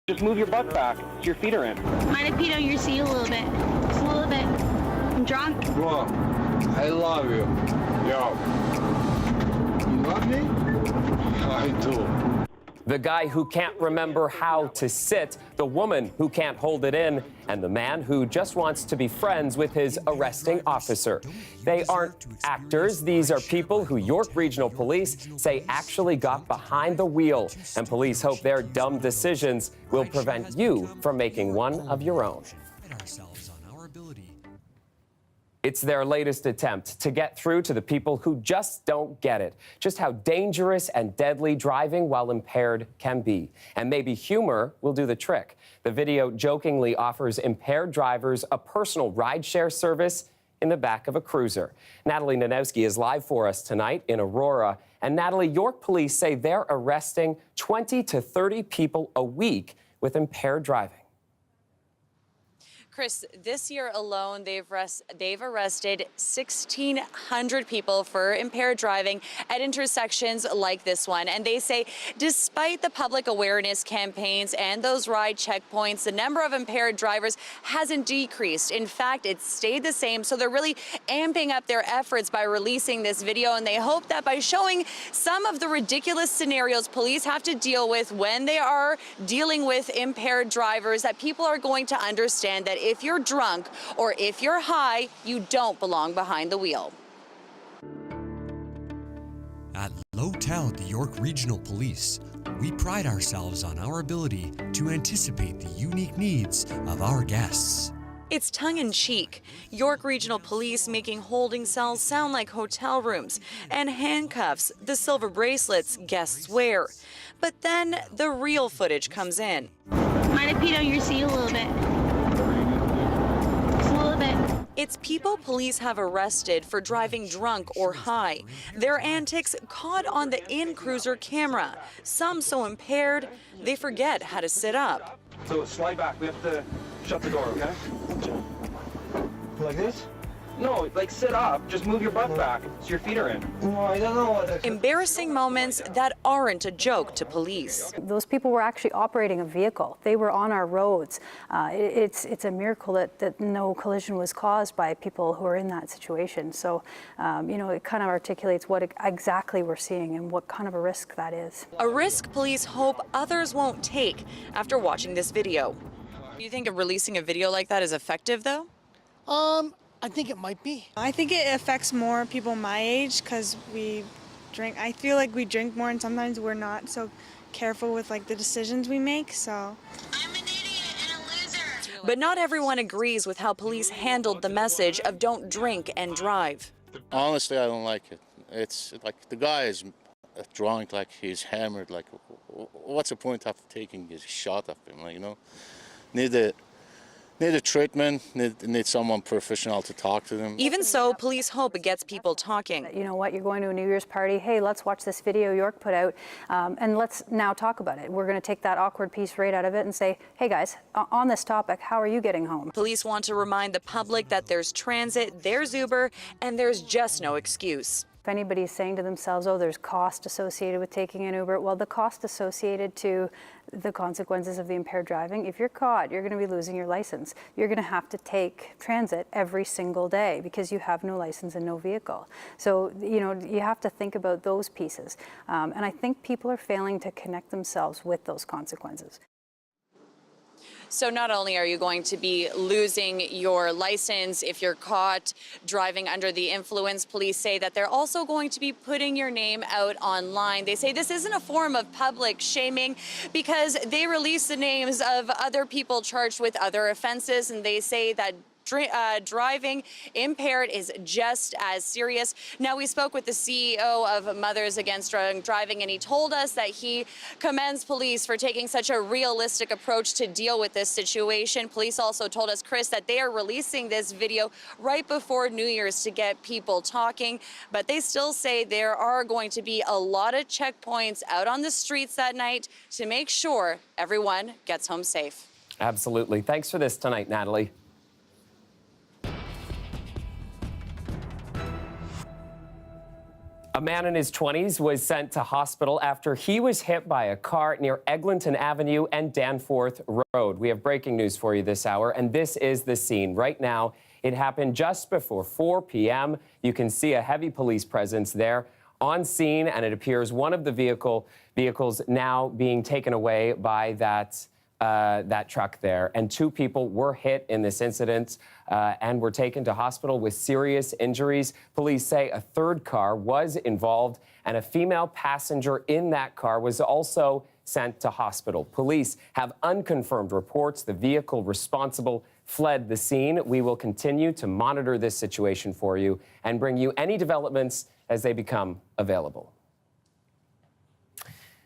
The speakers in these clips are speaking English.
Just move your butt back so your feet are in. Mind if I pee on your seat a little bit? Just a little bit. I'm drunk. Bro, I love you. Yo. You love me? I do. The guy who can't remember how to sit, the woman who can't hold it in, and the man who just wants to be friends with his arresting officer. They aren't actors. These are people who York Regional Police say actually got behind the wheel. And police hope their dumb decisions will prevent you from making one of your own. It's their latest attempt to get through to the people who just don't get it, just how dangerous and deadly driving while impaired can be. And maybe humor will do the trick. The video jokingly offers impaired drivers a personal rideshare service in the back of a cruiser. Natalie Nanowski is live for us tonight in Aurora. And Natalie, York police say they're arresting 20 to 30 people a week with impaired driving. Chris, this year alone, they've arrested 1,600 people for impaired driving at intersections like this one. And they say despite the public awareness campaigns and those ride checkpoints, the number of impaired drivers hasn't decreased. In fact, it's stayed the same. So they're really amping up their efforts by releasing this video. And they hope that by showing some of the ridiculous scenarios police have to deal with when they are dealing with impaired drivers, that people are going to understand that if you're drunk or if you're high, you don't belong behind the wheel. At Low-Tel, the York Regional Police, we pride ourselves on our ability to anticipate the unique needs of our guests. It's tongue-in-cheek. York Regional Police making holding cells sound like hotel rooms, and handcuffs, the silver bracelets guests wear. But then the real footage comes in. Mind if I pee on your seat a little bit? Just a little bit. It's people police have arrested for driving drunk or high. Their antics caught on the in-cruiser camera. Some so impaired, they forget how to sit up. So slide back. We have to shut the door, okay? Like this? No, like sit up. Just move your butt back so your feet are in. No, I don't know what Embarrassing moments that aren't a joke to police. Those people were actually operating a vehicle. They were on our roads. It's a miracle that no collision was caused by people who are in that situation. So, you know, it kind of articulates what exactly we're seeing and what kind of a risk that is. A risk police hope others won't take after watching this video. Do you think releasing a video like that is effective, though? I think it might be. I think it affects more people my age because we drink. I feel like we drink more and sometimes we're not so careful with like the decisions we make, so. I'm an idiot and a loser. But not everyone agrees with how police handled the message of don't drink and drive. Honestly, I don't like it. It's like the guy is drunk, like he's hammered. Like, what's the point of taking a shot of him? Like, you know, need a treatment, need someone professional to talk to them. Even so, police hope it gets people talking. You know what, you're going to a New Year's party, hey, let's watch this video York put out, and let's now talk about it. We're going to take that awkward piece right out of it and say, hey guys, on this topic, how are you getting home? Police want to remind the public that there's transit, there's Uber, and there's just no excuse. If anybody's saying to themselves, oh, there's cost associated with taking an Uber, well, the cost associated to the consequences of the impaired driving, if you're caught, you're going to be losing your license. You're going to have to take transit every single day because you have no license and no vehicle. So, you know, you have to think about those pieces. And I think people are failing to connect themselves with those consequences. So not only are you going to be losing your license if you're caught driving under the influence, police say that they're also going to be putting your name out online. They say this isn't a form of public shaming because they release the names of other people charged with other offenses, and they say that driving impaired is just as serious. Now, we spoke with the CEO of Mothers Against Drunk Driving, and he told us that he commends police for taking such a realistic approach to deal with this situation. Police also told us, Chris, that they are releasing this video right before New Year's to get people talking, but they still say there are going to be a lot of checkpoints out on the streets that night to make sure everyone gets home safe. Absolutely. Thanks for this tonight, Natalie. A A man in his 20s was sent to hospital after he was hit by a car near Eglinton Avenue and Danforth Road. We have breaking news for you this hour, and this is the scene. Right now, it happened just before 4 p.m. You can see a heavy police presence there on scene, and it appears one of the vehicles now being taken away by that truck there. And 2 people were hit in this incident and were taken to hospital with serious injuries. Police say a 3rd car was involved, and a female passenger in that car was also sent to hospital. Police have unconfirmed reports the vehicle responsible fled the scene. We will continue to monitor this situation for you and bring you any developments as they become available.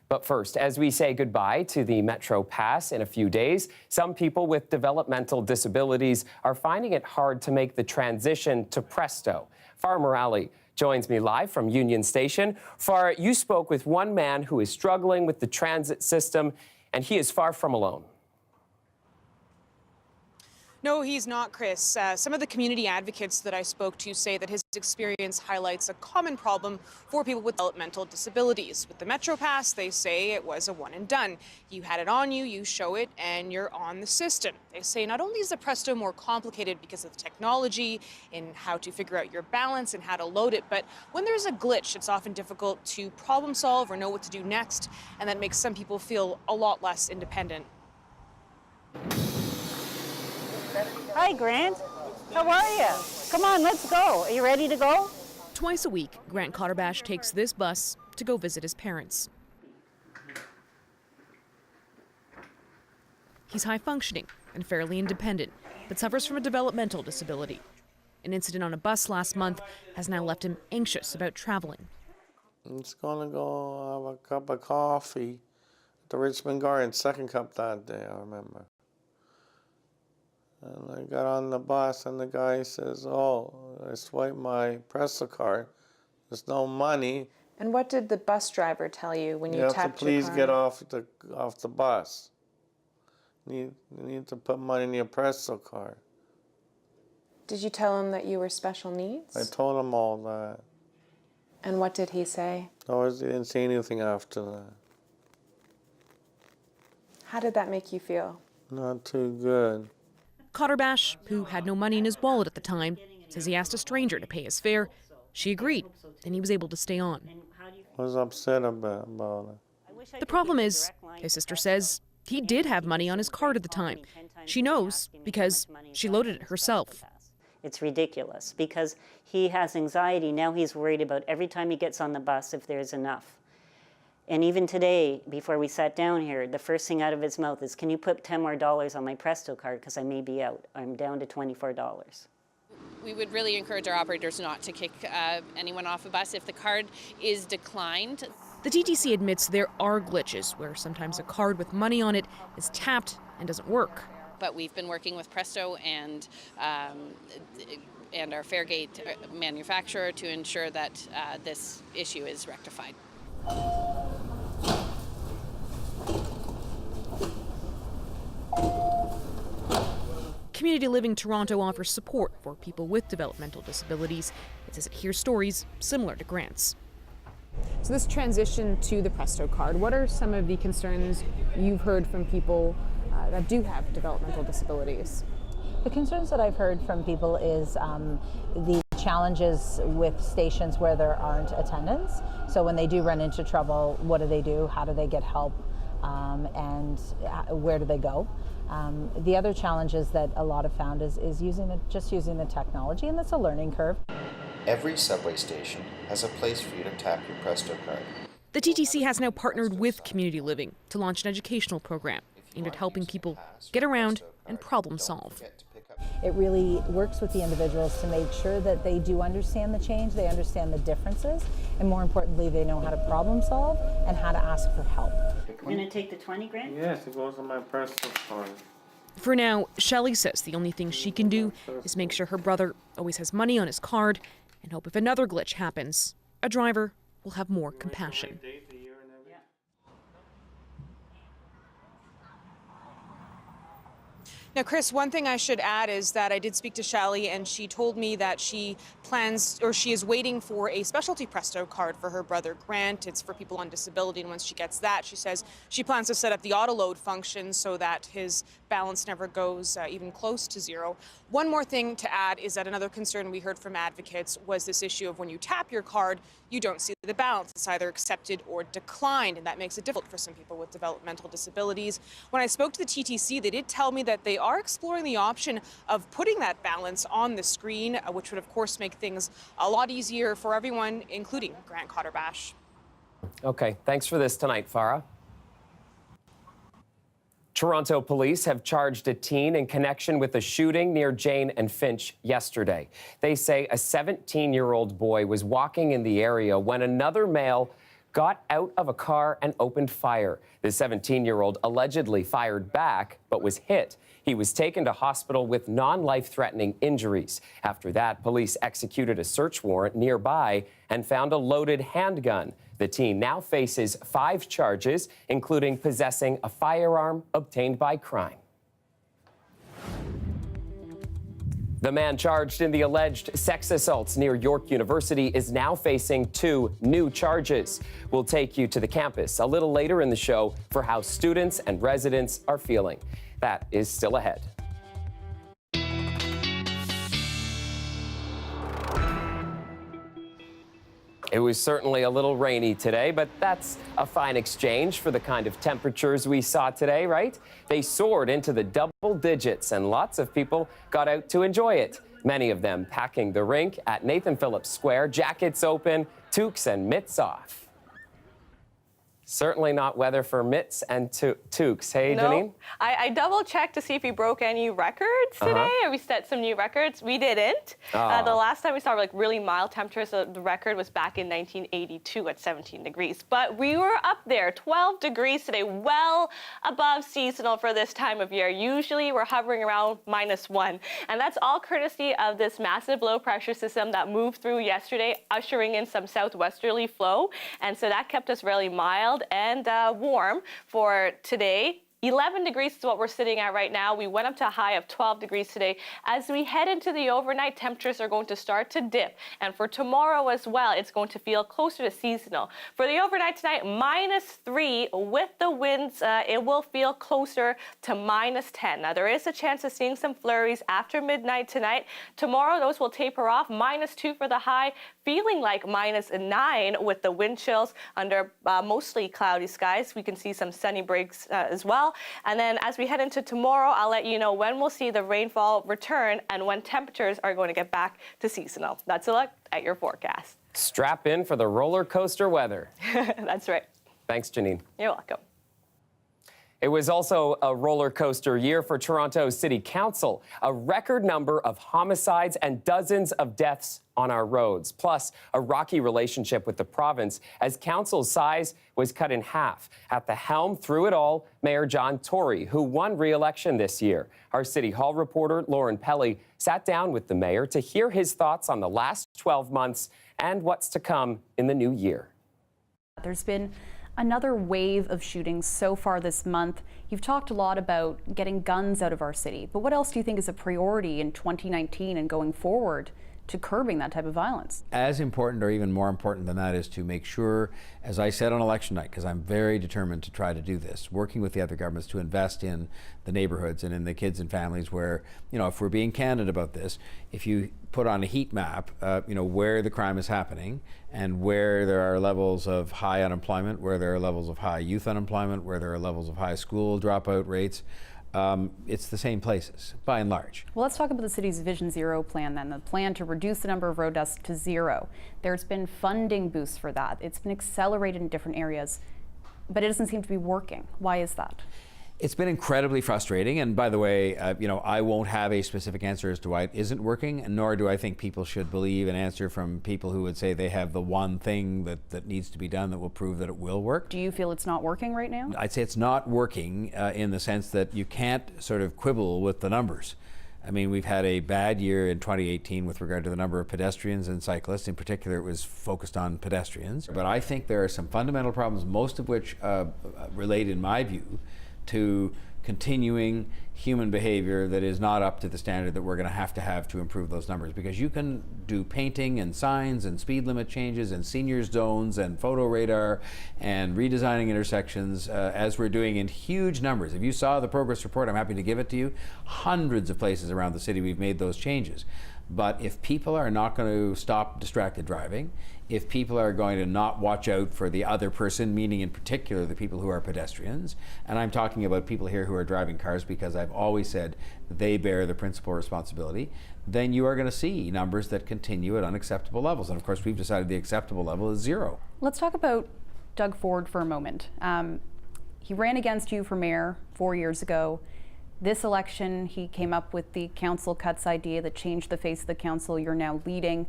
But first, as we say goodbye to the Metro Pass in a few days, some people with developmental disabilities are finding it hard to make the transition to Presto. Farah Morali joins me live from Union Station. Farah, you spoke with one man who is struggling with the transit system, and he is far from alone. No, he's not, Chris. Some of the community advocates that I spoke to say that his experience highlights a common problem for people with developmental disabilities. With the Metro Pass, they say it was a one and done. You had it on you, you show it, and you're on the system. They say not only is the Presto more complicated because of the technology in how to figure out your balance and how to load it, but when there's a glitch, it's often difficult to problem solve or know what to do next, and that makes some people feel a lot less independent. Hi, Grant. How are you? Come on, let's go. Are you ready to go? Twice a week, Grant Cotterbash takes this bus to go visit his parents. He's high-functioning and fairly independent, but suffers from a developmental disability. An incident on a bus last month has now left him anxious about traveling. I'm just going to go have a cup of coffee at the Richmond Garden, 2nd cup that day, I remember. And I got on the bus and the guy says, oh, I swiped my Presto card. There's no money. And what did the bus driver tell you when you tapped your card? You have to please get off the bus. You need to put money in your Presto card. Did you tell him that you were special needs? I told him all that. And what did he say? Oh, he didn't say anything after that. How did that make you feel? Not too good. Cotterbash, who had no money in his wallet at the time, says he asked a stranger to pay his fare. She agreed, and he was able to stay on. I was upset about it. The problem is, his sister says, he did have money on his card at the time. She knows because she loaded it herself. It's ridiculous because he has anxiety. Now he's worried about every time he gets on the bus if there's enough. And even today, before we sat down here, the first thing out of his mouth is, can you put $10 more on my Presto card because I may be out. I'm down to $24. We would really encourage our operators not to kick anyone off a bus if the card is declined. The TTC admits there are glitches where sometimes a card with money on it is tapped and doesn't work. But we've been working with Presto and our Fairgate manufacturer to ensure that this issue is rectified. Community Living Toronto offers support for people with developmental disabilities. It says it hears stories similar to Grant's. So this transition to the Presto card, what are some of the concerns you've heard from people that do have developmental disabilities? The concerns that I've heard from people is the challenges with stations where there aren't attendants. So when they do run into trouble, what do? How do they get help? And where do they go? The other challenges that a lot have found is using the technology, and that's a learning curve. Every subway station has a place for you to tap your Presto card. The TTC has now partnered with Community Living to launch an educational program aimed at helping people get around and problem solve. It really works with the individuals to make sure that they do understand the change, they understand the differences, and more importantly, they know how to problem solve and how to ask for help. You're going to take the 20 grand? Yes, it goes on my Presto card. For now, Shelley says the only thing she can do is make sure her brother always has money on his card and hope if another glitch happens, a driver will have more compassion. Now, Chris, one thing I should add is that I did speak to Shally, and she told me that she plans, or she is waiting for a specialty Presto card for her brother Grant. It's for people on disability, and once she gets that, she says she plans to set up the auto load function so that his balance never goes even close to zero. One more thing to add is that another concern we heard from advocates was this issue of when you tap your card, you don't see the balance. It's either accepted or declined, and that makes it difficult for some people with developmental disabilities. When I spoke to the TTC, they did tell me that they are exploring the option of putting that balance on the screen, which would of course make things a lot easier for everyone, including Grant Cotterbash. Okay, thanks for this tonight, Farah. Toronto police have charged a teen in connection with a shooting near Jane and Finch yesterday. They say a 17-year-old boy was walking in the area when another male got out of a car and opened fire. The 17-year-old allegedly fired back, but was hit. He was taken to hospital with non-life-threatening injuries. After that, police executed a search warrant nearby and found a loaded handgun. The teen now faces 5 charges, including possessing a firearm obtained by crime. The man charged in the alleged sex assaults near York University is now facing 2 new charges. We'll take you to the campus a little later in the show for how students and residents are feeling. That is still ahead. It was certainly a little rainy today, but that's a fine exchange for the kind of temperatures we saw today, right? They soared into the double digits, and lots of people got out to enjoy it. Many of them packing the rink at Nathan Phillips Square, jackets open, toques and mitts off. Certainly not weather for mitts and toques. Hey, no, Janine? I double-checked to see if we broke any records today, or we set some new records. We didn't. The last time we saw like really mild temperatures, the record was back in 1982 at 17 degrees. But we were up there, 12 degrees today, well above seasonal for this time of year. Usually we're hovering around -1. And that's all courtesy of this massive low-pressure system that moved through yesterday, ushering in some southwesterly flow. And so that kept us really mild and warm for today. 11 degrees is what we're sitting at right now. We went up to a high of 12 degrees today. As we head into the overnight, temperatures are going to start to dip. And for tomorrow as well, it's going to feel closer to seasonal. For the overnight tonight, -3 with the winds, it will feel closer to -10. Now, there is a chance of seeing some flurries after midnight tonight. Tomorrow, those will taper off. -2 for the high, feeling like -9 with the wind chills under mostly cloudy skies. We can see some sunny breaks as well. And then as we head into tomorrow, I'll let you know when we'll see the rainfall return and when temperatures are going to get back to seasonal. That's a look at your forecast. Strap in for the roller coaster weather. That's right. Thanks, Janine. You're welcome. It was also a roller coaster year for Toronto City Council. A record number of homicides and dozens of deaths on our roads, plus a rocky relationship with the province as council's size was cut in half. At the helm through it all, Mayor John Tory, who won re-election this year. Our City Hall reporter, Lauren Pelly, sat down with the mayor to hear his thoughts on the last 12 months and what's to come in the new year. There's been another wave of shootings so far this month. You've talked a lot about getting guns out of our city, but what else do you think is a priority in 2019 and going forward to curbing that type of violence? As important or even more important than that is to make sure, as I said on election night, because I'm very determined to try to do this, working with the other governments to invest in the neighborhoods and in the kids and families where, you know, if we're being candid about this, if you put on a heat map, you know, where the crime is happening and where there are levels of high unemployment, where there are levels of high youth unemployment, where there are levels of high school dropout rates, it's the same places, by and large. Well, let's talk about the city's Vision Zero plan then, the plan to reduce the number of road deaths to 0. There's been funding boosts for that. It's been accelerated in different areas, but it doesn't seem to be working. Why is that? It's been incredibly frustrating, and by the way, you know, I won't have a specific answer as to why it isn't working, and nor do I think people should believe an answer from people who would say they have the one thing that needs to be done that will prove that it will work. Do you feel it's not working right now? I'd say it's not working in the sense that you can't sort of quibble with the numbers. I mean, we've had a bad year in 2018 with regard to the number of pedestrians and cyclists. In particular, it was focused on pedestrians. But I think there are some fundamental problems, most of which relate, in my view, to continuing human behavior that is not up to the standard that we're going to have to improve those numbers, because you can do painting and signs and speed limit changes and senior zones and photo radar and redesigning intersections as we're doing in huge numbers. If you saw the progress report, I'm happy to give it to you. Hundreds of places around the city we've made those changes. But if people are not going to stop distracted driving, if people are going to not watch out for the other person, meaning in particular the people who are pedestrians, and I'm talking about people here who are driving cars because I've always said they bear the principal responsibility, then you are going to see numbers that continue at unacceptable levels. And of course, we've decided the acceptable level is 0. Let's talk about Doug Ford for a moment. He ran against you for mayor 4 years ago. This election, he came up with the council cuts idea that changed the face of the council you're now leading.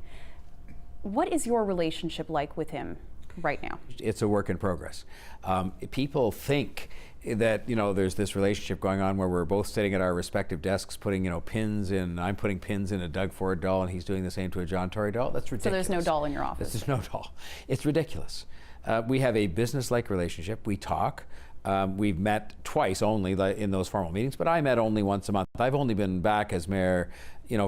What is your relationship like with him right now? It's a work in progress. People think that, there's this relationship going on where we're both sitting at our respective desks putting, pins in. I'm putting pins in a Doug Ford doll and he's doing the same to a John Tory doll. That's ridiculous. So there's no doll in your office? There's no doll. It's ridiculous. We have a business-like relationship. We talk. We've met twice only in those formal meetings, but I met only once a month. I've only been back as mayor,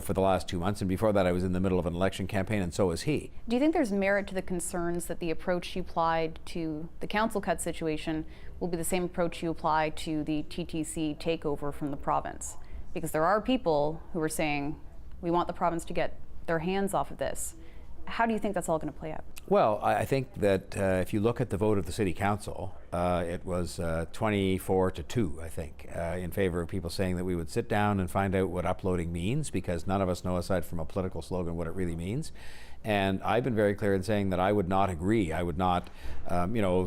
for the last 2 months, and before that I was in the middle of an election campaign, and so is he. Do you think there's merit to the concerns that the approach you applied to the council cut situation will be the same approach you apply to the TTC takeover from the province? Because there are people who are saying, we want the province to get their hands off of this. How do you think that's all going to play out? Well, I think that if you look at the vote of the City Council, it was 24-2, I think, in favor of people saying that we would sit down and find out what uploading means, because none of us know, aside from a political slogan, what it really means. And I've been very clear in saying that I would not agree. I would not,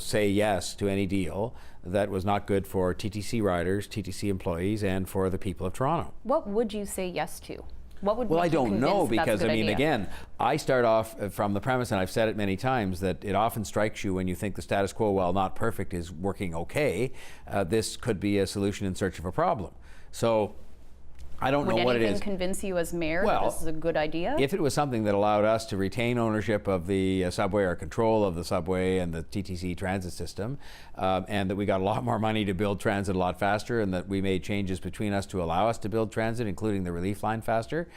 say yes to any deal that was not good for TTC riders, TTC employees, and for the people of Toronto. What would you say yes to? What would well, make I don't you know, convinced because that's a good idea? again, I start off from the premise, and I've said it many times, that it often strikes you when you think the status quo, while not perfect, is working okay. This could be a solution in search of a problem. So I don't know what it is. Would anything convince you as mayor that this is a good idea? If it was something that allowed us to retain ownership of the subway, or control of the subway and the TTC transit system, and that we got a lot more money to build transit a lot faster, and that we made changes between us to allow us to build transit, including the relief line, faster,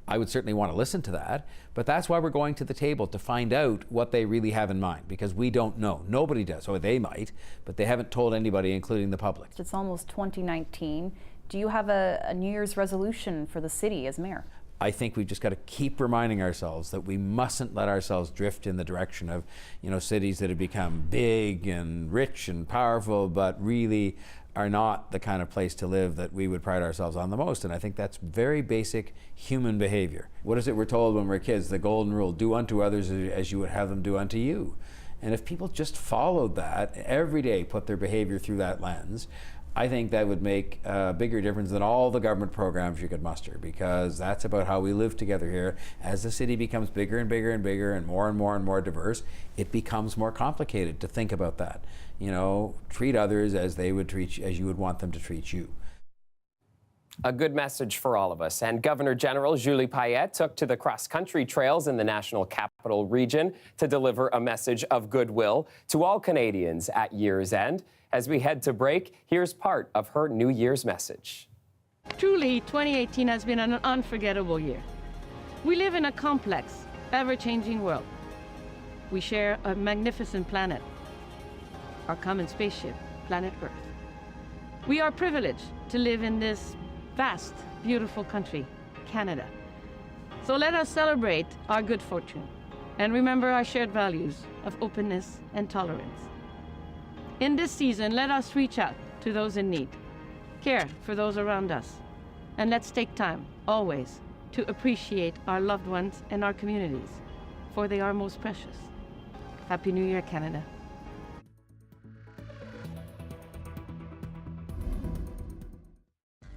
I would certainly want to listen to that. But that's why we're going to the table, to find out what they really have in mind, because we don't know. Nobody does, or they might, but they haven't told anybody, including the public. It's almost 2019. Do you have a New Year's resolution for the city as mayor? I think we've just got to keep reminding ourselves that we mustn't let ourselves drift in the direction of, cities that have become big and rich and powerful, but really are not the kind of place to live that we would pride ourselves on the most. And I think that's very basic human behavior. What is it we're told when we're kids? The golden rule: do unto others as you would have them do unto you. And if people just followed that every day, put their behavior through that lens, I think that would make a bigger difference than all the government programs you could muster, because that's about how we live together here. As the city becomes bigger and bigger and bigger and more diverse, it becomes more complicated to think about that. Treat others as they would treat you, as you would want them to treat you. A good message for all of us. And Governor General Julie Payette took to the cross-country trails in the National Capital Region to deliver a message of goodwill to all Canadians at year's end. As we head to break, here's part of her New Year's message. Truly, 2018 has been an unforgettable year. We live in a complex, ever-changing world. We share a magnificent planet, our common spaceship, planet Earth. We are privileged to live in this vast, beautiful country, Canada. So let us celebrate our good fortune and remember our shared values of openness and tolerance. In this season, let us reach out to those in need, care for those around us, and let's take time, always, to appreciate our loved ones and our communities, for they are most precious. Happy New Year, Canada.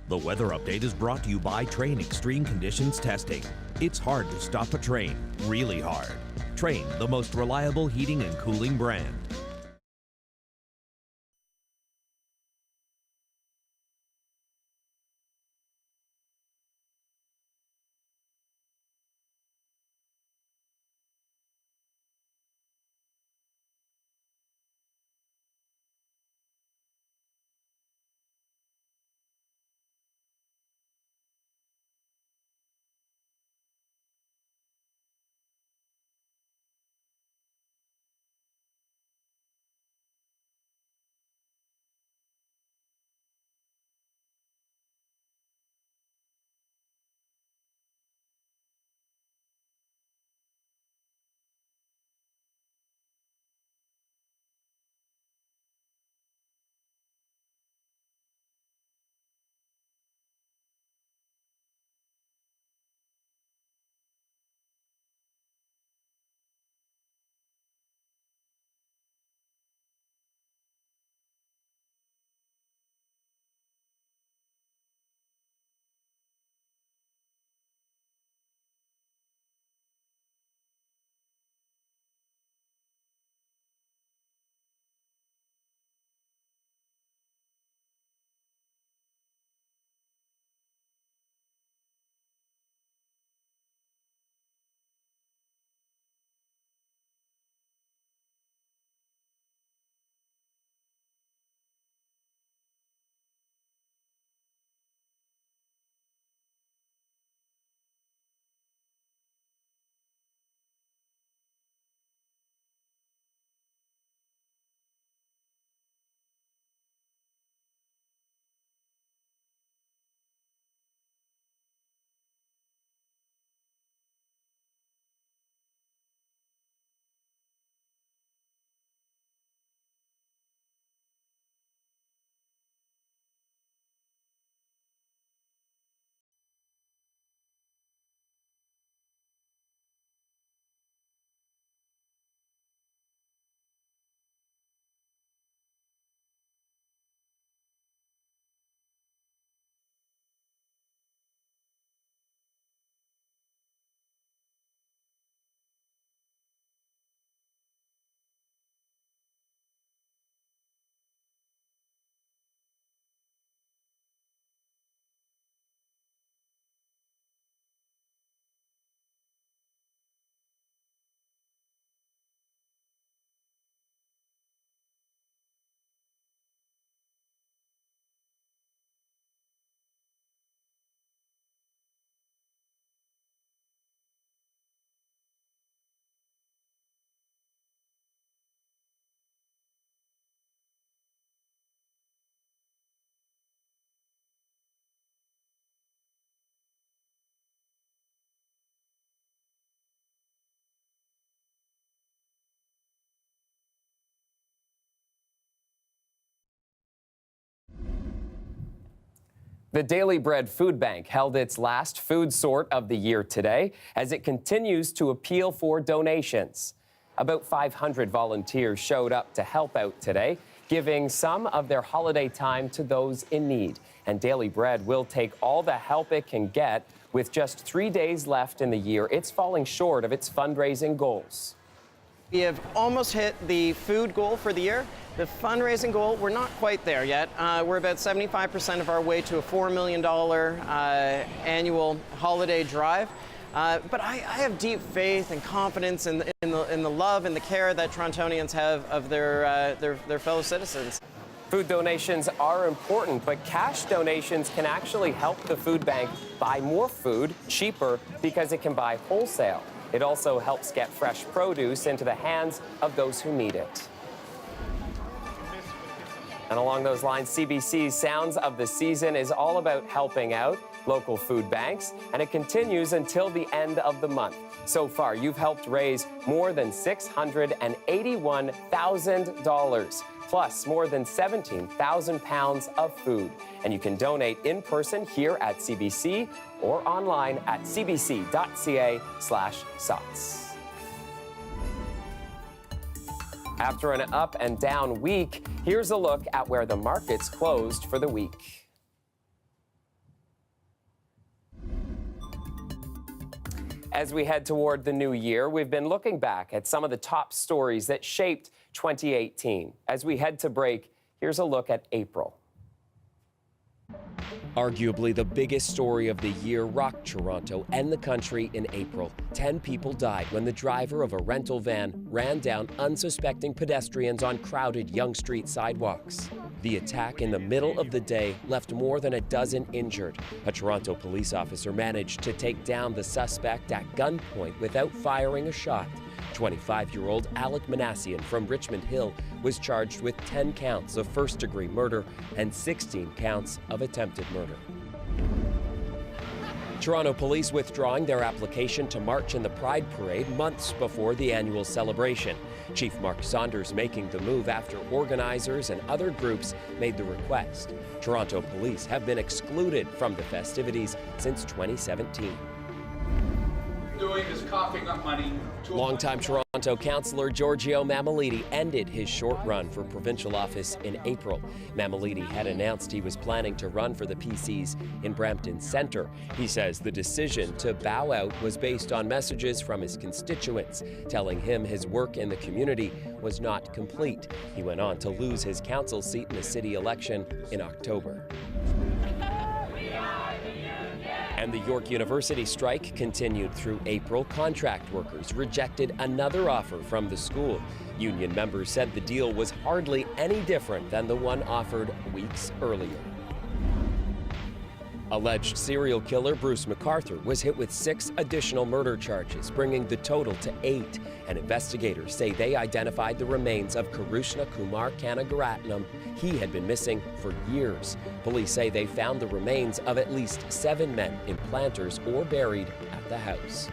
The weather update is brought to you by Train Extreme Conditions Testing. It's hard to stop a train, really hard. Train, the most reliable heating and cooling brand. The Daily Bread Food Bank held its last food sort of the year today as it continues to appeal for donations. About 500 volunteers showed up to help out today, giving some of their holiday time to those in need. And Daily Bread will take all the help it can get. With just 3 days left in the year, it's falling short of its fundraising goals. We have almost hit the food goal for the year. The fundraising goal, we're not quite there yet. We're about 75% of our way to a $4 million annual holiday drive. But I have deep faith and confidence in the love and the care that Torontonians have of their fellow citizens. Food donations are important, but cash donations can actually help the food bank buy more food cheaper because it can buy wholesale. It also helps get fresh produce into the hands of those who need it. And along those lines, CBC's Sounds of the Season is all about helping out local food banks, and it continues until the end of the month. So far, you've helped raise more than $681,000, plus more than 17,000 pounds of food. And you can donate in person here at CBC or online at cbc.ca/sots. After an up and down week, here's a look at where the markets closed for the week. As we head toward the new year, we've been looking back at some of the top stories that shaped 2018. As we head to break, here's a look at April. Arguably the biggest story of the year rocked Toronto and the country in April. 10 people died when the driver of a rental van ran down unsuspecting pedestrians on crowded Yonge Street sidewalks. The attack in the middle of the day left more than a dozen injured. A Toronto police officer managed to take down the suspect at gunpoint without firing a shot. 25-year-old Alec Manassian from Richmond Hill was charged with 10 counts of first-degree murder and 16 counts of attempted murder. Toronto police withdrawing their application to march in the Pride Parade months before the annual celebration. Chief Mark Saunders making the move after organizers and other groups made the request. Toronto police have been excluded from the festivities since 2017. Doing is coughing up money. Longtime Toronto councillor Giorgio Mammoliti ended his short run for provincial office in April. Mammoliti had announced he was planning to run for the PCs in Brampton Centre. He says the decision to bow out was based on messages from his constituents, telling him his work in the community was not complete. He went on to lose his council seat in the city election in October. And the York University strike continued through April. Contract workers rejected another offer from the school. Union members said the deal was hardly any different than the one offered weeks earlier. Alleged serial killer Bruce MacArthur was hit with 6 additional murder charges, bringing the total to 8. And investigators say they identified the remains of Karushna Kumar Kanagaratnam. He had been missing for years. Police say they found the remains of at least 7 men in planters or buried at the house.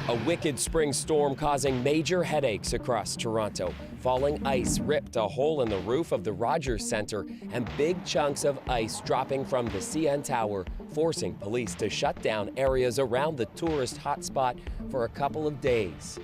A wicked spring storm causing major headaches across Toronto. Falling ice ripped a hole in the roof of the Rogers Centre, and big chunks of ice dropping from the CN Tower, forcing police to shut down areas around the tourist hotspot for a couple of days.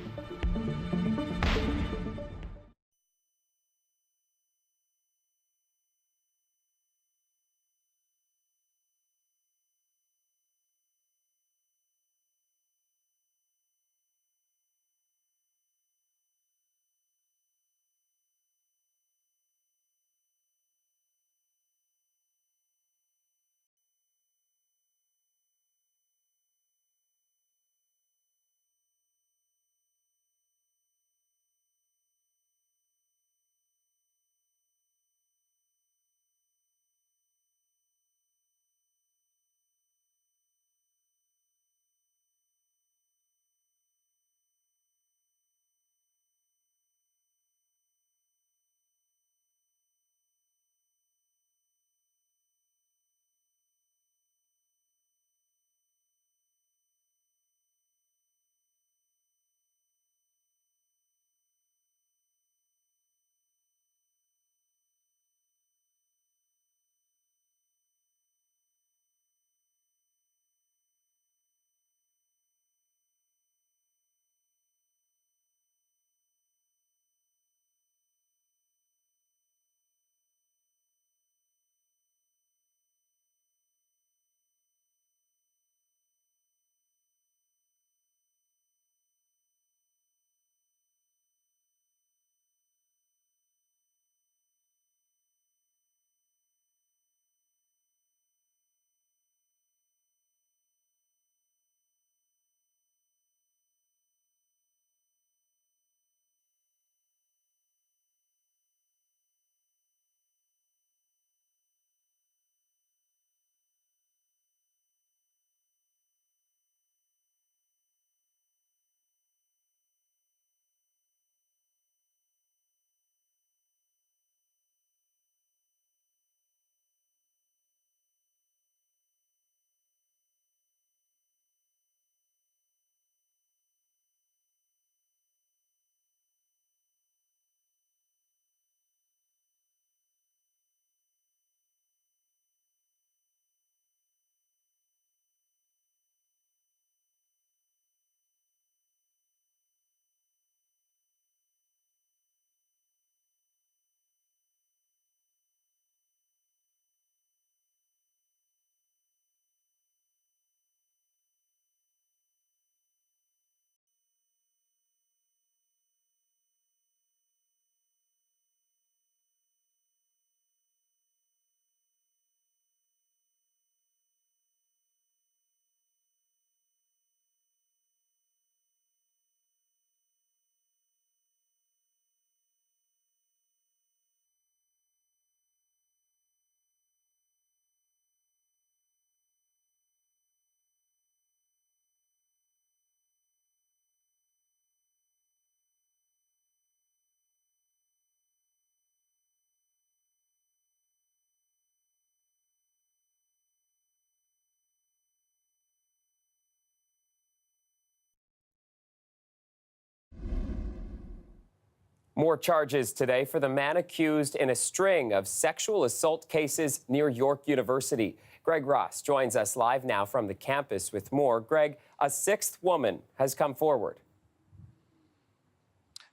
More charges today for the man accused in a string of sexual assault cases near York University. Greg Ross joins us live now from the campus with more. Greg, a sixth woman has come forward.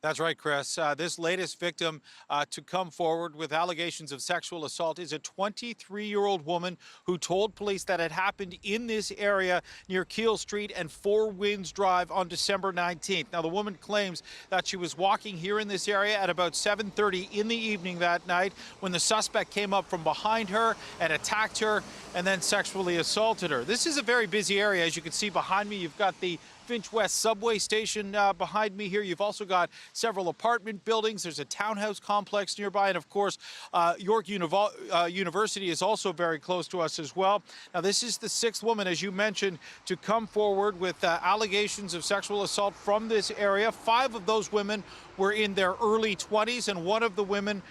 That's right, Chris. This latest victim to come forward with allegations of sexual assault is a 23-year-old woman who told police that it happened in this area near Keele Street and Four Winds Drive on December 19th. Now, the woman claims that she was walking here in this area at about 7:30 in the evening that night when the suspect came up from behind her and attacked her and then sexually assaulted her. This is a very busy area. As you can see behind me, you've got the Finch West subway station behind me here. You've also got several apartment buildings. There's a townhouse complex nearby. And of course, York University is also very close to us as well. Now, this is the sixth woman, as you mentioned, to come forward with allegations of sexual assault from this area. 5 of those women were in their early 20s, and one of the women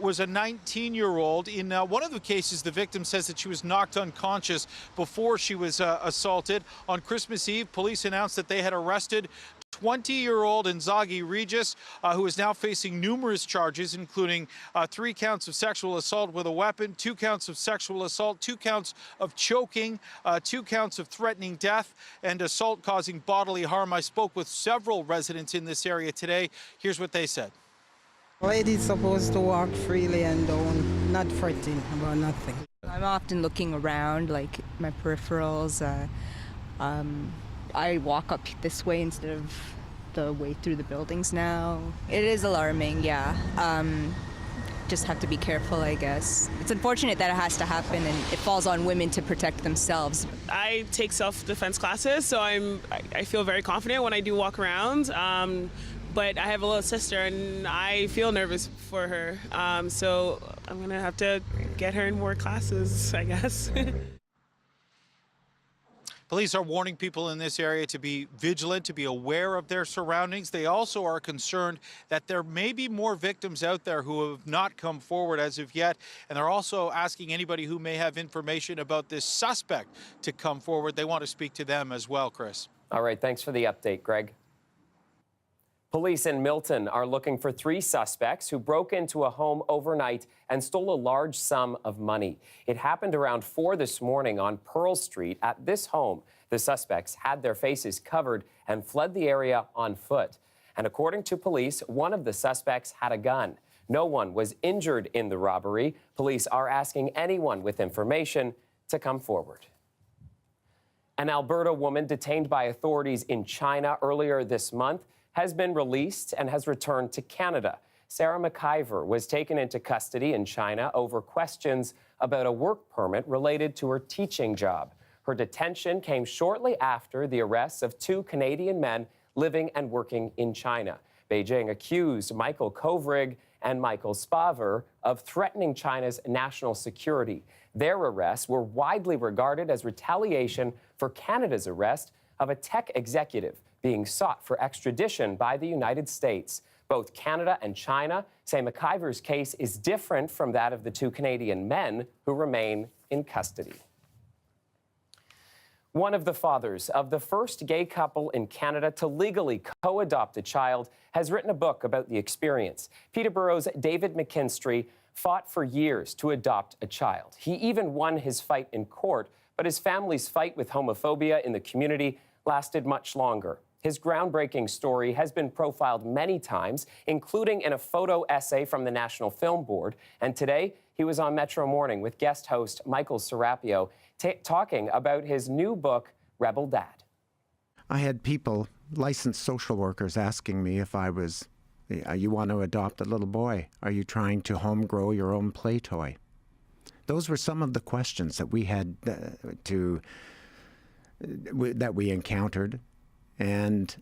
was a 19-year-old. In one of the cases, the victim says that she was knocked unconscious before she was assaulted. On Christmas Eve, police announced that they had arrested 20-year-old Inzaghi Regis, who is now facing numerous charges, including 3 counts of sexual assault with a weapon, 2 counts of sexual assault, 2 counts of choking, 2 counts of threatening death, and assault causing bodily harm. I spoke with several residents in this area today. Here's what they said. Ladies supposed to walk freely and down, not fretting about nothing. I'm often looking around, like my peripherals. I walk up this way instead of the way through the buildings now. It is alarming, yeah. Just have to be careful, I guess. It's unfortunate that it has to happen and it falls on women to protect themselves. I take self-defense classes, so I feel very confident when I do walk around. But I have a little sister and I feel nervous for her. So I'm gonna have to get her in more classes, I guess. Police are warning people in this area to be vigilant, to be aware of their surroundings. They also are concerned that there may be more victims out there who have not come forward as of yet. And they're also asking anybody who may have information about this suspect to come forward. They want to speak to them as well, Chris. All right, thanks for the update, Greg. Police in Milton are looking for 3 suspects who broke into a home overnight and stole a large sum of money. It happened around 4 this morning on Pearl Street. At this home, the suspects had their faces covered and fled the area on foot. And according to police, one of the suspects had a gun. No one was injured in the robbery. Police are asking anyone with information to come forward. An Alberta woman detained by authorities in China earlier this month has been released and has returned to Canada. Sarah McIver was taken into custody in China over questions about a work permit related to her teaching job. Her detention came shortly after the arrests of 2 Canadian men living and working in China. Beijing accused Michael Kovrig and Michael Spaver of threatening China's national security. Their arrests were widely regarded as retaliation for Canada's arrest of a tech executive being sought for extradition by the United States. Both Canada and China say McIver's case is different from that of the 2 Canadian men who remain in custody. One of the fathers of the first gay couple in Canada to legally co-adopt a child has written a book about the experience. Peterborough's David McKinstry fought for years to adopt a child. He even won his fight in court, but his family's fight with homophobia in the community lasted much longer. His groundbreaking story has been profiled many times, including in a photo essay from the National Film Board. And today, he was on Metro Morning with guest host Michael Serapio talking about his new book, Rebel Dad. I had people, licensed social workers, asking me if I was, you want to adopt a little boy? Are you trying to home grow your own play toy? Those were some of the questions that we had that we encountered. And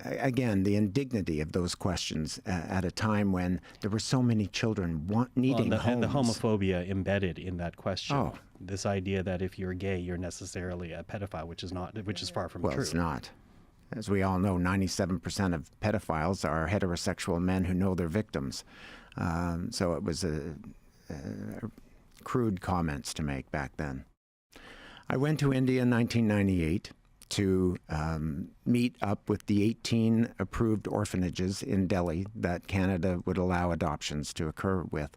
again, the indignity of those questions at a time when there were so many children needing homes. And the homophobia embedded in that question. Oh. This idea that if you're gay, you're necessarily a pedophile, which is far from true. Well, it's not. As we all know, 97% of pedophiles are heterosexual men who know their victims. So it was crude comments to make back then. I went to India in 1998 to meet up with the 18 approved orphanages in Delhi that Canada would allow adoptions to occur with.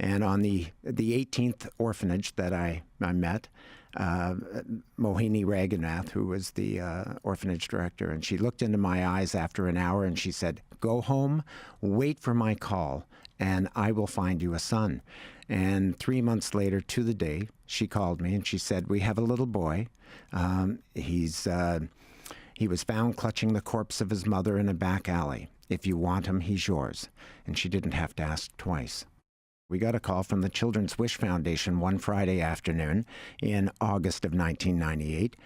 And on the 18th orphanage that I met, Mohini Raghunath, who was the orphanage director, and she looked into my eyes after an hour and she said, "Go home, wait for my call, and I will find you a son." And 3 months later, to the day, she called me and she said, "We have a little boy. He was found clutching the corpse of his mother in a back alley. If you want him, he's yours." And she didn't have to ask twice. We got a call from the Children's Wish Foundation one Friday afternoon in August of 1998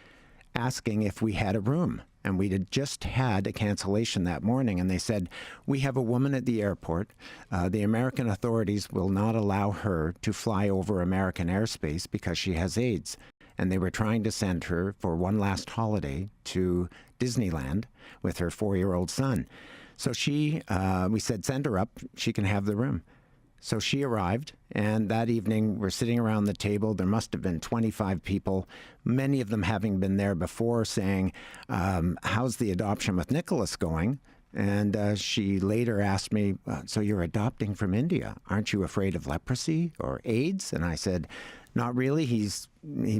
asking if we had a room. And we had just had a cancellation that morning, and they said, "We have a woman at the airport. The American authorities will not allow her to fly over American airspace because she has AIDS." And they were trying to send her for one last holiday to Disneyland with her 4-year-old son. So we said, "Send her up. She can have the room." So she arrived, and that evening we're sitting around the table. There must have been 25 people, many of them having been there before, saying, "How's the adoption with Nicholas going?" And she later asked me, "So you're adopting from India. Aren't you afraid of leprosy or AIDS?" And I said, "Not really. He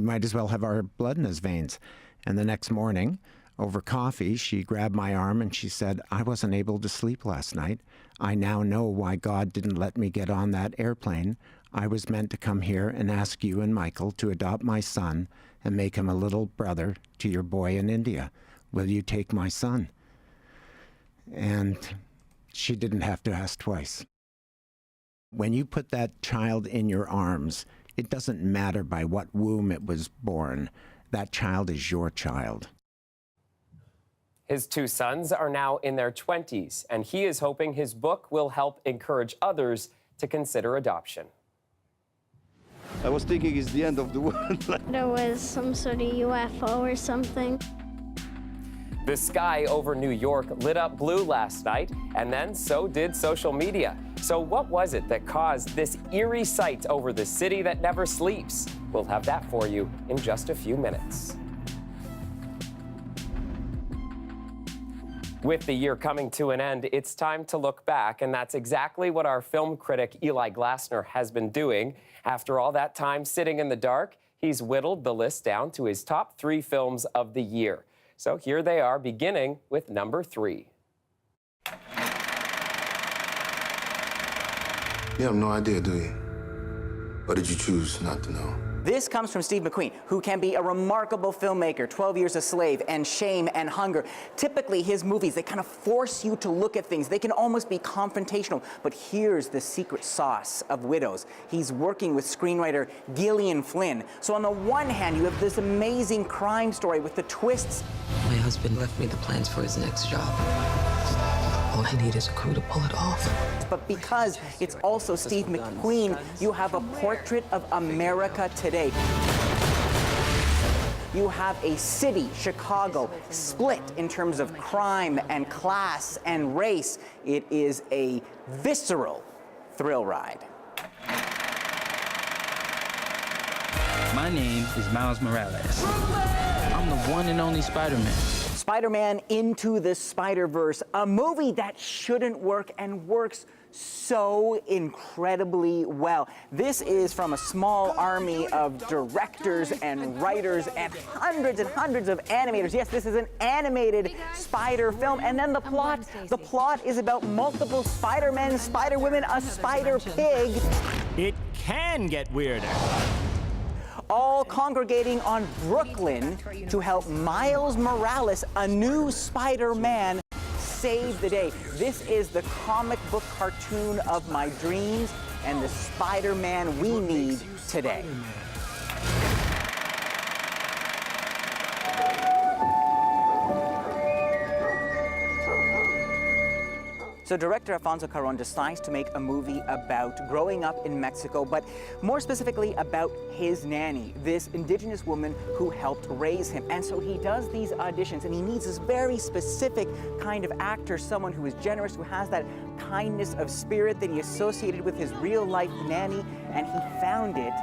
might as well have our blood in his veins." And the next morning, over coffee, she grabbed my arm and she said, "I wasn't able to sleep last night. I now know why God didn't let me get on that airplane. I was meant to come here and ask you and Michael to adopt my son and make him a little brother to your boy in India. Will you take my son?" And she didn't have to ask twice. When you put that child in your arms, it doesn't matter by what womb it was born. That child is your child. His 2 sons are now in their 20s, and he is hoping his book will help encourage others to consider adoption. I was thinking it's the end of the world. There was some sort of UFO or something. The sky over New York lit up blue last night, and then so did social media. So what was it that caused this eerie sight over the city that never sleeps? We'll have that for you in just a few minutes. With the year coming to an end, it's time to look back, and that's exactly what our film critic Eli Glasner has been doing. After all that time sitting in the dark, he's whittled the list down to his top 3 films of the year. So here they are, beginning with number 3. You have no idea, do you? Or did you choose not to know? This comes from Steve McQueen, who can be a remarkable filmmaker. 12 Years a Slave and Shame and Hunger. Typically, his movies, they kind of force you to look at things. They can almost be confrontational. But here's the secret sauce of Widows. He's working with screenwriter Gillian Flynn. So on the one hand, you have this amazing crime story with the twists. My husband left me the plans for his next job. All I need is a crew to pull it off. But because it's also Steve McQueen, you have a portrait of America today. You have a city, Chicago, split in terms of crime and class and race. It is a visceral thrill ride. My name is Miles Morales. I'm the one and only Spider-Man. Spider-Man Into the Spider-Verse, a movie that shouldn't work and works so incredibly well. This is from a small army of directors and writers and hundreds of animators. Yes, this is an animated spider film. And then the plot is about multiple Spider-Men, Spider-Women, a Spider-Pig. It can get weirder. All congregating on Brooklyn to help Miles Morales, a new Spider-Man, save the day. This is the comic book cartoon of my dreams and the Spider-Man we need today. So director Alfonso Cuarón decides to make a movie about growing up in Mexico, but more specifically about his nanny, this indigenous woman who helped raise him. And so he does these auditions, and he needs this very specific kind of actor, someone who is generous, who has that kindness of spirit that he associated with his real-life nanny, and he found it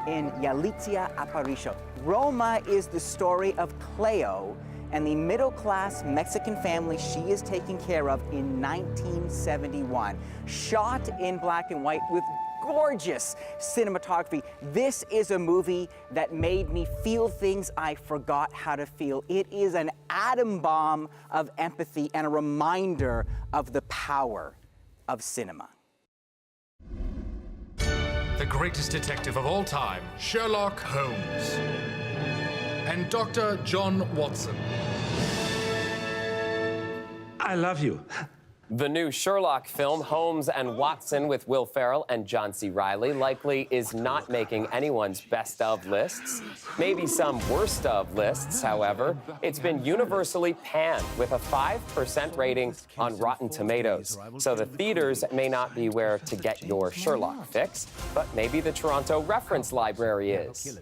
in Yalitza Aparicio. Roma is the story of Cleo and the middle-class Mexican family she is taking care of in 1971. Shot in black and white with gorgeous cinematography. This is a movie that made me feel things I forgot how to feel. It is an atom bomb of empathy and a reminder of the power of cinema. The greatest detective of all time, Sherlock Holmes, and Dr. John Watson. I love you. The new Sherlock film, Holmes and Watson, with Will Ferrell and John C. Reilly, likely is not making anyone's best of lists. Maybe some worst of lists, however. It's been universally panned with a 5% rating on Rotten Tomatoes. So the theaters may not be where to get your Sherlock fix, but maybe the Toronto Reference Library is.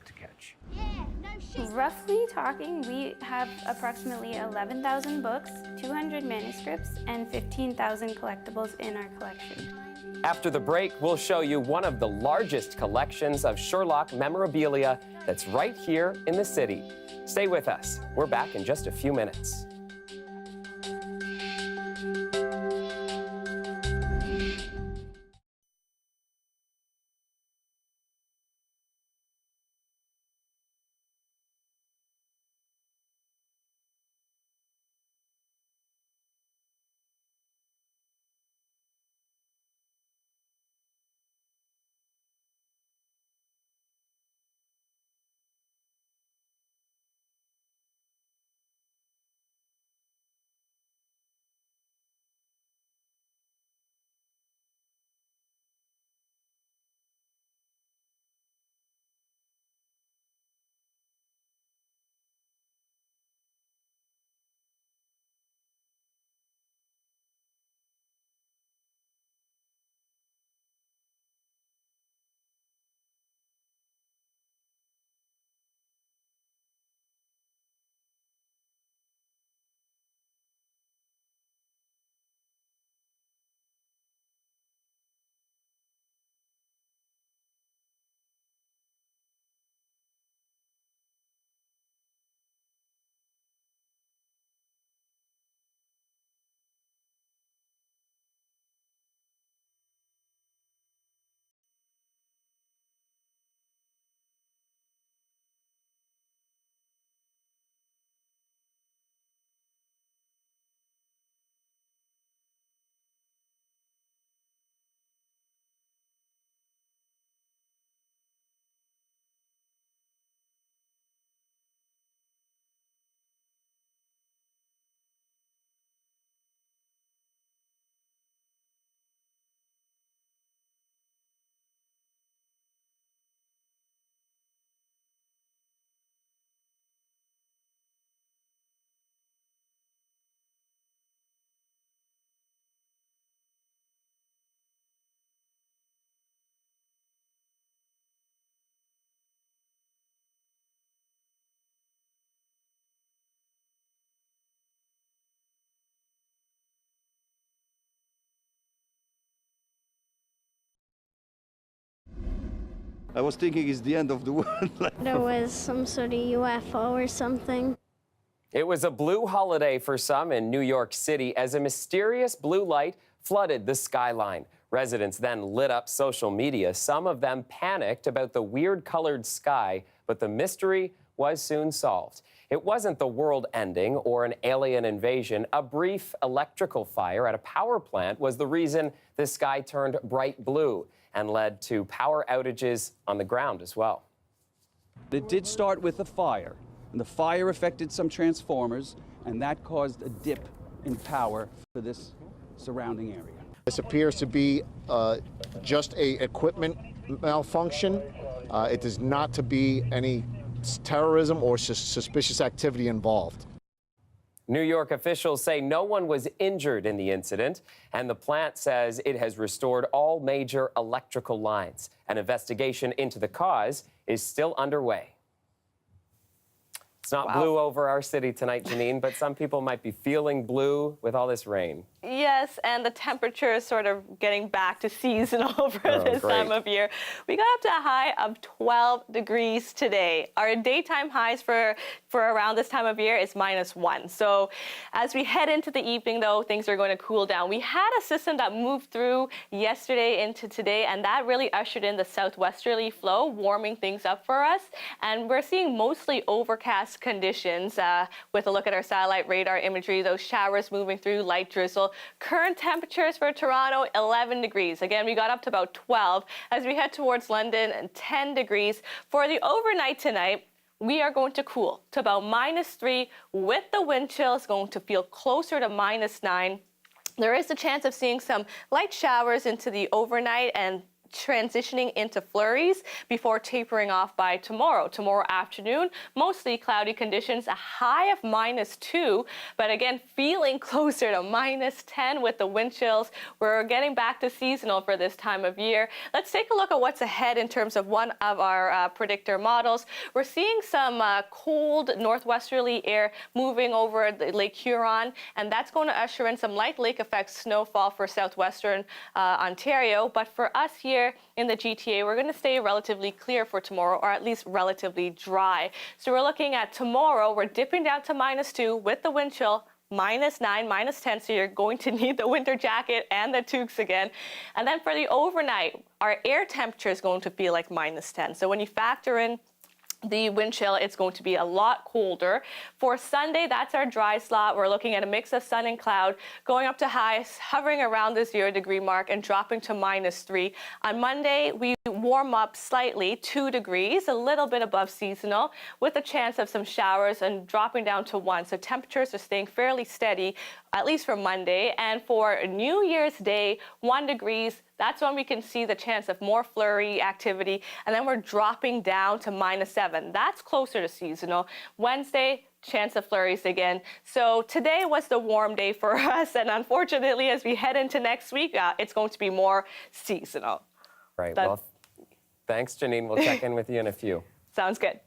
Roughly talking, we have approximately 11,000 books, 200 manuscripts, and 15,000 collectibles in our collection. After the break, we'll show you one of the largest collections of Sherlock memorabilia that's right here in the city. Stay with us. We're back in just a few minutes. I was thinking it's the end of the world. There was some sort of UFO or something. It was a blue holiday for some in New York City as a mysterious blue light flooded the skyline. Residents then lit up social media. Some of them panicked about the weird colored sky, but the mystery was soon solved. It wasn't the world ending or an alien invasion. A brief electrical fire at a power plant was the reason the sky turned bright blue and led to power outages on the ground as well. It did start with a fire, and the fire affected some transformers, and that caused a dip in power for this surrounding area. This appears to be just a equipment malfunction. It is not to be any terrorism or suspicious activity involved. New York officials say no one was injured in the incident, and the plant says it has restored all major electrical lines. An investigation into the cause is still underway. It's not blue over our city tonight, Janine, but some people might be feeling blue with all this rain. Yes, and the temperature is sort of getting back to seasonal for this time of year. We got up to a high of 12 degrees today. Our daytime highs for around this time of year is -1. So as we head into the evening, though, things are going to cool down. We had a system that moved through yesterday into today, and that really ushered in the southwesterly flow, warming things up for us. And we're seeing mostly overcast conditions with a look at our satellite radar imagery, those showers moving through, light drizzle. Current temperatures for Toronto, 11 degrees. Again, we got up to about 12 as we head towards London, and 10 degrees. For the overnight tonight, we are going to cool to about -3 with the wind chills going to feel closer to -9. There is a chance of seeing some light showers into the overnight and transitioning into flurries before tapering off by tomorrow. Tomorrow afternoon, mostly cloudy conditions, a high of -2, but again, feeling closer to -10 with the wind chills. We're getting back to seasonal for this time of year. Let's take a look at what's ahead in terms of one of our predictor models. We're seeing some cold northwesterly air moving over Lake Huron, and that's going to usher in some light lake effect snowfall for southwestern Ontario. But for us here in the GTA, we're going to stay relatively clear for tomorrow, or at least relatively dry. So we're looking at tomorrow, we're dipping down to -2 with the wind chill, -9, -10, so you're going to need the winter jacket and the toques again. And then for the overnight, our air temperature is going to feel like -10. So when you factor in the wind chill, it's going to be a lot colder. For Sunday, that's our dry slot. We're looking at a mix of sun and cloud, going up to highs, hovering around the 0-degree mark and dropping to -3. On Monday, we warm up slightly, 2 degrees, a little bit above seasonal, with a chance of some showers and dropping down to 1. So temperatures are staying fairly steady, at least for Monday. And for New Year's Day, 1 degrees, that's when we can see the chance of more flurry activity. And then we're dropping down to -7. That's closer to seasonal. Wednesday, chance of flurries again. So today was the warm day for us. And unfortunately, as we head into next week, it's going to be more seasonal. Right. Well, thanks, Janine. We'll check in with you in a few. Sounds good.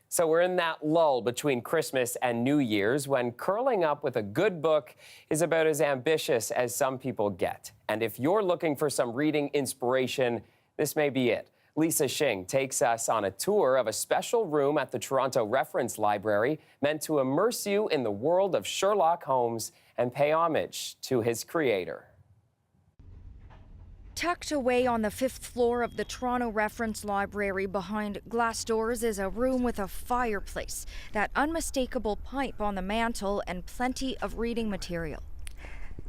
So we're in that lull between Christmas and New Year's when curling up with a good book is about as ambitious as some people get. And if you're looking for some reading inspiration, this may be it. Lisa Shing takes us on a tour of a special room at the Toronto Reference Library meant to immerse you in the world of Sherlock Holmes and pay homage to his creator. Tucked away on the 5th floor of the Toronto Reference Library behind glass doors is a room with a fireplace, that unmistakable pipe on the mantel, and plenty of reading material.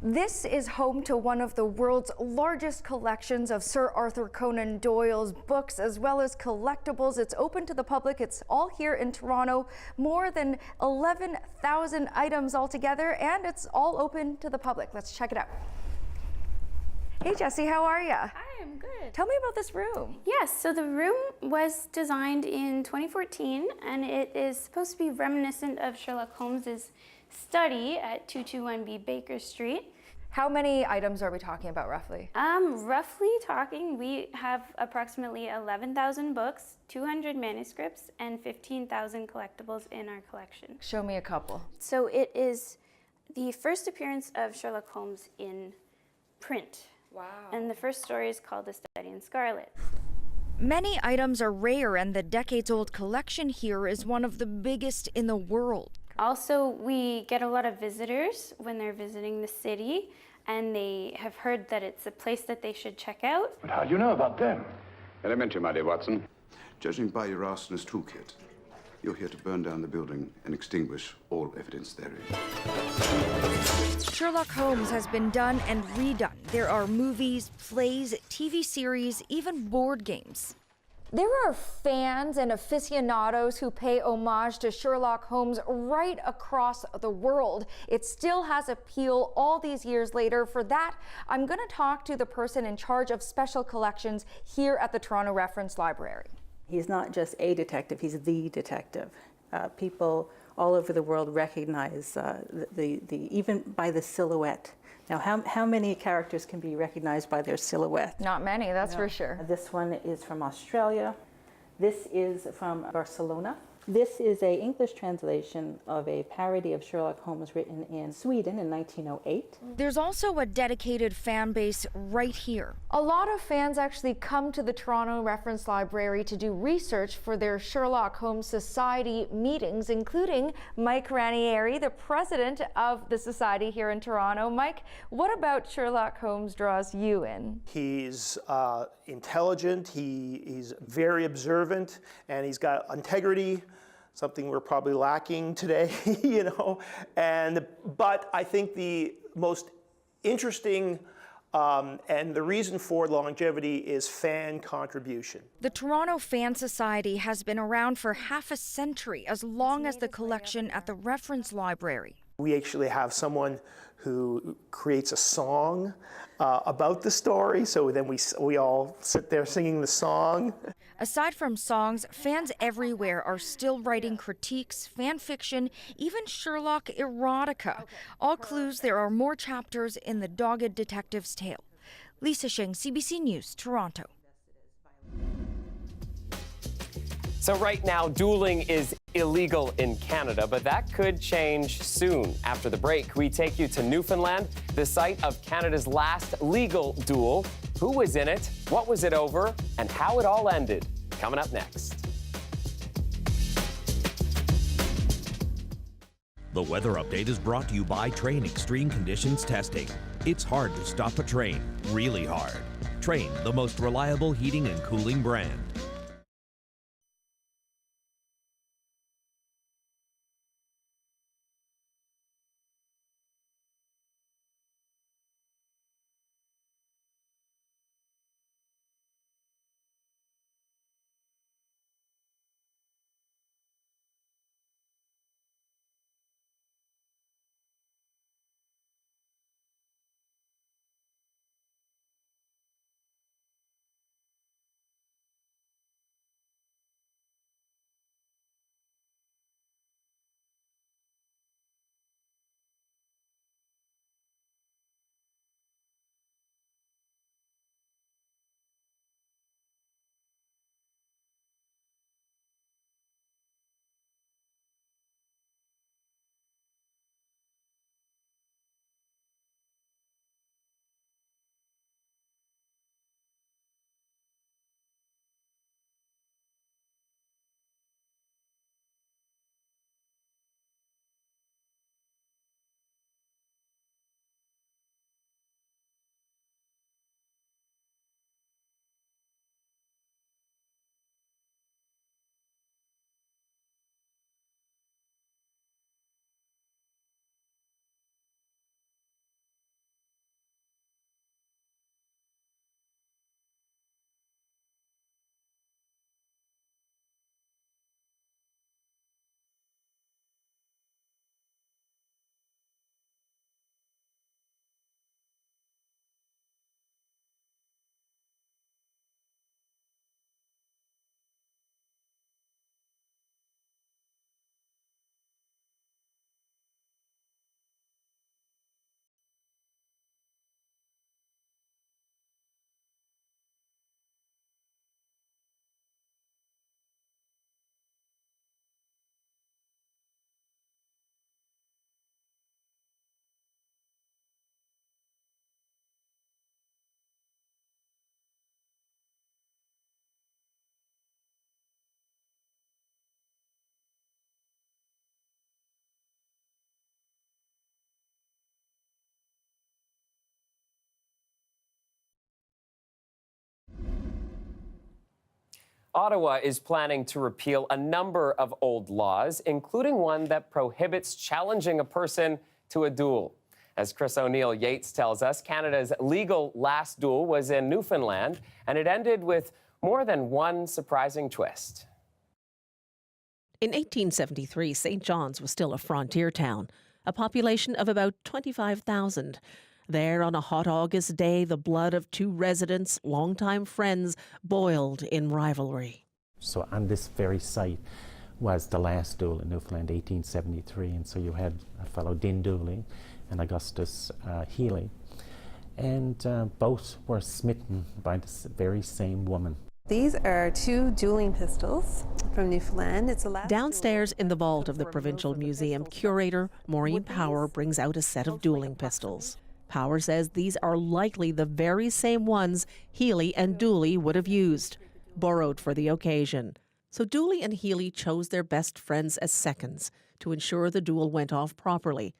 This is home to one of the world's largest collections of Sir Arthur Conan Doyle's books, as well as collectibles. It's open to the public. It's all here in Toronto. More than 11,000 items altogether, and it's all open to the public. Let's check it out. Hey, Jessie, how are you? Hi, I'm good. Tell me about this room. Yes, so the room was designed in 2014, and it is supposed to be reminiscent of Sherlock Holmes's study at 221B Baker Street. How many items are we talking about, roughly? Roughly talking, we have approximately 11,000 books, 200 manuscripts, and 15,000 collectibles in our collection. Show me a couple. So it is the first appearance of Sherlock Holmes in print. Wow. And the first story is called The Study in Scarlet. Many items are rare, and the decades-old collection here is one of the biggest in the world. Also, we get a lot of visitors when they're visiting the city, and they have heard that it's a place that they should check out. But how do you know about them? Elementary, my dear Watson. Judging by your arsonist toolkit, you're here to burn down the building and extinguish all evidence therein. Sherlock Holmes has been done and redone. There are movies, plays, TV series, even board games. There are fans and aficionados who pay homage to Sherlock Holmes right across the world. It still has appeal all these years later. For that, I'm going to talk to the person in charge of special collections here at the Toronto Reference Library. He's not just a detective, he's the detective. People all over the world recognize even by the silhouette. Now, how many characters can be recognized by their silhouette? Not many, that's for sure. This one is from Australia. This is from Barcelona. This is an English translation of a parody of Sherlock Holmes written in Sweden in 1908. There's also a dedicated fan base right here. A lot of fans actually come to the Toronto Reference Library to do research for their Sherlock Holmes Society meetings, including Mike Ranieri, the president of the society here in Toronto. Mike, what about Sherlock Holmes draws you in? He's intelligent, he's very observant, and he's got integrity, something we're probably lacking today, you know. But I think the most interesting and the reason for longevity is fan contribution. The Toronto Fan Society has been around for half a century, as long as the collection at the Reference Library. We actually have someone who creates a song about the story, so then we all sit there singing the song. Aside from songs, fans everywhere are still writing critiques, fan fiction, even Sherlock erotica. All clues there are more chapters in the dogged detective's tale. Lisa Shing, CBC News, Toronto. So right now, dueling is illegal in Canada, but that could change soon. After the break, we take you to Newfoundland, the site of Canada's last legal duel. Who was in it, what was it over, and how it all ended. Coming up next. The weather update is brought to you by Train Extreme Conditions Testing. It's hard to stop a train, really hard. Train, the most reliable heating and cooling brand. Ottawa is planning to repeal a number of old laws, including one that prohibits challenging a person to a duel. As Chris O'Neill Yates tells us, Canada's legal last duel was in Newfoundland, and it ended with more than one surprising twist. In 1873, St. John's was still a frontier town, a population of about 25,000. There, on a hot August day, the blood of two residents, longtime friends, boiled in rivalry. So on this very site was the last duel in Newfoundland, 1873, and so you had a fellow Din Dooley and Augustus Healy, and both were smitten by this very same woman. These are two dueling pistols from Newfoundland. It's the last Downstairs in the vault of the Provincial Museum, curator Maureen Power brings out a set of dueling pistols. Power says these are likely the very same ones Healy and Dooley would have used, borrowed for the occasion. So Dooley and Healy chose their best friends as seconds to ensure the duel went off properly.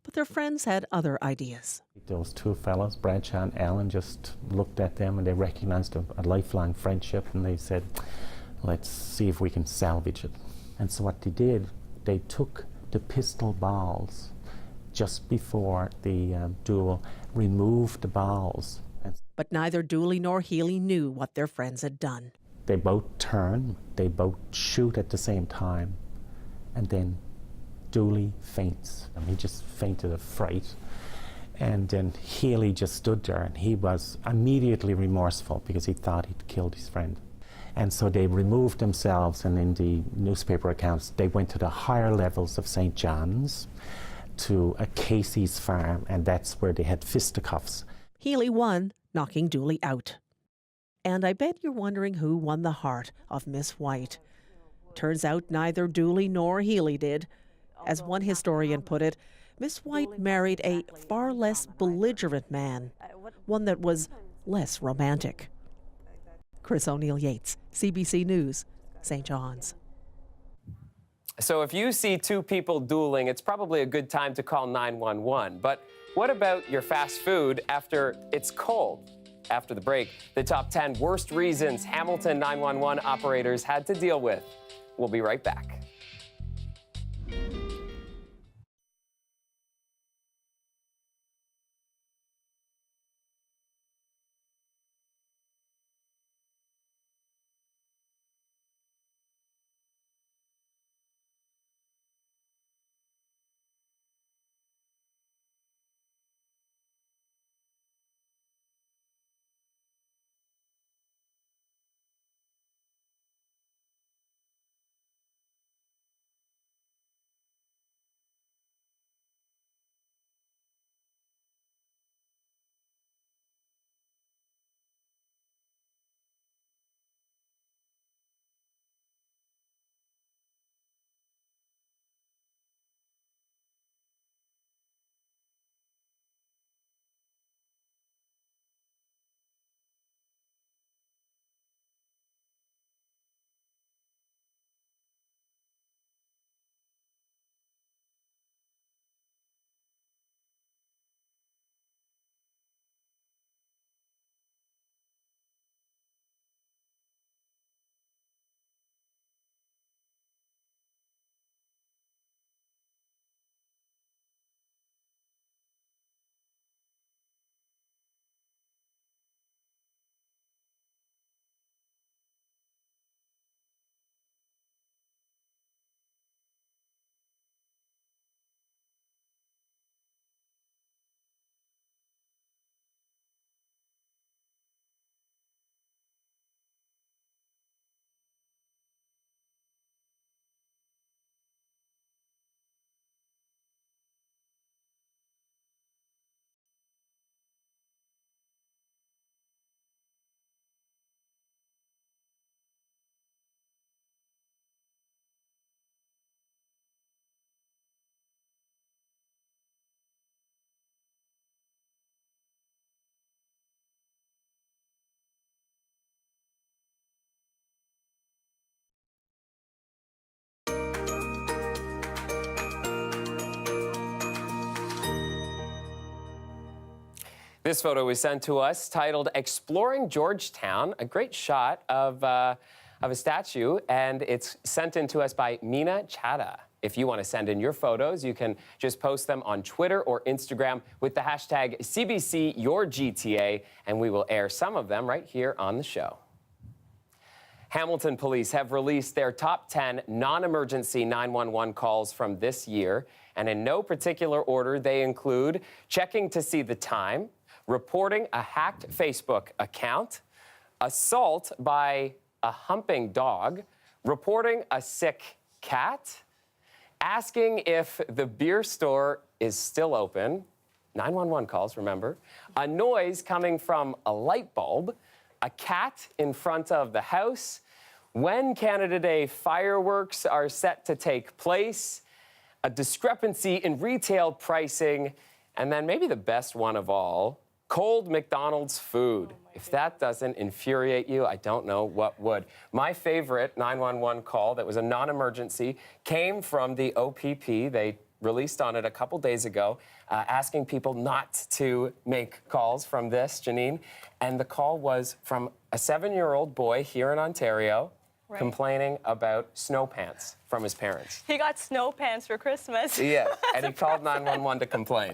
But their friends had other ideas. Those two fellows, Bradshaw and Allen, just looked at them and they recognized a lifelong friendship, and they said, let's see if we can salvage it. And so what they did, they took the pistol balls just before the duel, removed the balls. But neither Dooley nor Healy knew what their friends had done. They both turn, they both shoot at the same time, and then Dooley faints. He just fainted of fright. And then Healy just stood there, and he was immediately remorseful because he thought he'd killed his friend. And so they removed themselves, and in the newspaper accounts, they went to the higher levels of St. John's, to a Casey's farm, and that's where they had fisticuffs. Healy won, knocking Dooley out. And I bet you're wondering who won the heart of Miss White. Turns out neither Dooley nor Healy did. As one historian put it, Miss White married a far less belligerent man, one that was less romantic. Chris O'Neill Yates, CBC News, St. John's. So if you see two people dueling, it's probably a good time to call 911. But what about your fast food after it's cold? After the break, the top 10 worst reasons Hamilton 911 operators had to deal with. We'll be right back. This photo was sent to us titled Exploring Georgetown, a great shot of a statue, and it's sent in to us by Mina Chada. If you want to send in your photos, you can just post them on Twitter or Instagram with the hashtag CBCYourGTA, and we will air some of them right here on the show. Hamilton police have released their top 10 non-emergency 911 calls from this year, and in no particular order, they include checking to see the time, reporting a hacked Facebook account, assault by a humping dog, reporting a sick cat, asking if the beer store is still open, 911 calls, remember, a noise coming from a light bulb, a cat in front of the house, when Canada Day fireworks are set to take place, a discrepancy in retail pricing, and then maybe the best one of all, cold McDonald's food. If that doesn't infuriate you, I don't know what would. My favorite 911 call that was a non-emergency came from the OPP. They released on it a couple days ago, asking people not to make calls from this, Janine. And the call was from a 7-year-old boy here in Ontario, complaining about snow pants from his parents. He got snow pants for Christmas. Yeah, and he called 911 to complain.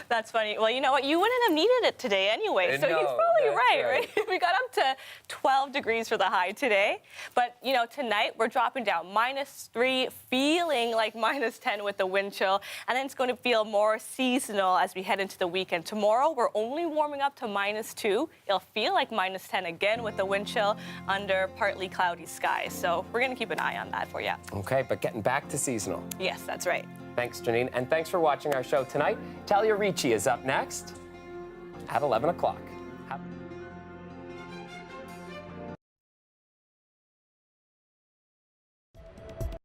That's funny. Well, you know what? You wouldn't have needed it today anyway, so he's probably right? We got up to 12 degrees for the high today. But, you know, tonight we're dropping down -3, feeling like -10 with the wind chill. And then it's going to feel more seasonal as we head into the weekend. Tomorrow, we're only warming up to -2. It'll feel like -10 again with the wind chill under partly cloudy skies. So we're going to keep an eye on that for you. Okay, but getting back to seasonal. Yes, that's right. Thanks, Janine, and thanks for watching our show tonight. Talia Ricci is up next at 11 o'clock.